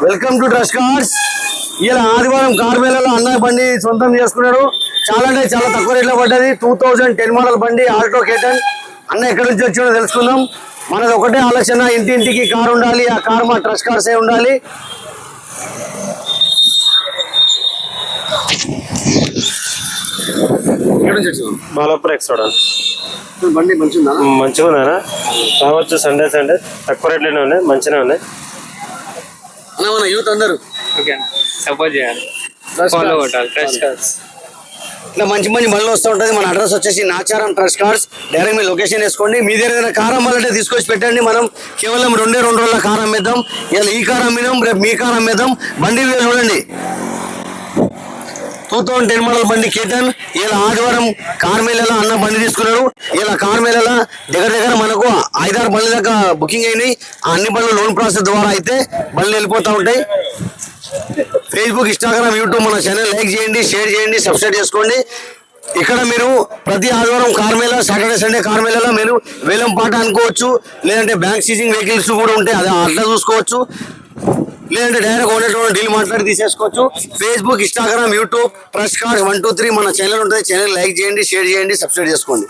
Welcome to trust cars. ఇలా ఆదివారం car మేళలో అన్న బండి సొంతం చేసుకున్నాడు. చాలా అంటే చాలా తక్కువ రేట్లో పడ్డది. 2010 మోడల్ బండి ఆల్టో కేటన్. అన్న ఎక్కడి నుంచి వచ్చిందో తెలుసుకుందాం. మనది ఒకటే ఆలోచన, ఇంటింటికి కారు ఉండాలి. ఆ కారు మా ట్రస్ట్ కార్సే ఉండాలి. బాలాపూర్ ఎక్స్ట్రా బండి మంచిగా మంచిగా ఉందా రావచ్చు. సండే తక్కువ రేట్లోనే ఉన్నాయి, మంచిగా ఉన్నాయి. మన యూత్ అందరూ సపోర్ట్ చేయాలి, ఫాలో కొట్టాలి. ట్రస్ట్ కార్స్ ఇట్లా మంచి మంచి బండ్లు వస్తూ ఉంటుంది. మన అడ్రస్ వచ్చేసి నాచారం ట్రస్ట్ కార్స్. డైరెక్ట్ మీ లొకేషన్ వేసుకోండి. మీ దగ్గర ఏదైనా కార్ అమ్మాలంటే తీసుకొచ్చి పెట్టండి. మనం కేవలం 2 రోజుల కార్ అమ్మేద్దాం. ఇలా ఈ కార్ అమ్మినాం, రేపు మీ కార్ అమ్మేద్దాం. బండి చూడండి, 2010 మోడల్ బండి కేటన్. ఇలా ఆదివారం కార్ మేళలో అన్న బండి తీసుకున్నాడు. ఇలా కార్ మేళలో దగ్గర మనకు 5-6 బండ్ల దాకా బుకింగ్ అయినాయి. ఆ అన్ని బండ్లు లోన్ ప్రాసెస్ ద్వారా అయితే బండ్లు వెళ్ళిపోతూ ఉంటాయి. ఫేస్బుక్, ఇన్స్టాగ్రామ్, యూట్యూబ్ మన ఛానల్ లైక్ చేయండి, షేర్ చేయండి, సబ్స్క్రైబ్ చేసుకోండి. ఇక్కడ మీరు ప్రతి ఆదివారం కార్ మేళ, సాటర్డే సండే కార్ మేళలో మీరు వేలం పాట అనుకోవచ్చు. లేదంటే బ్యాంక్ సీజింగ్ వెహికల్స్ కూడా ఉంటాయి, అదే అట్లా చూసుకోవచ్చు. లేదంటే డైరెక్ట్ ఓనర్ డీల్ మాట్లాడి తీసేసుకోవచ్చు. Facebook, Instagram, YouTube trust cars 1 2 3 మన ఛానల్ ఉంటుంది. ఛానల్ లైక్ చేయండి, షేర్ చేయండి, సబ్స్క్రైబ్ చేసుకోండి.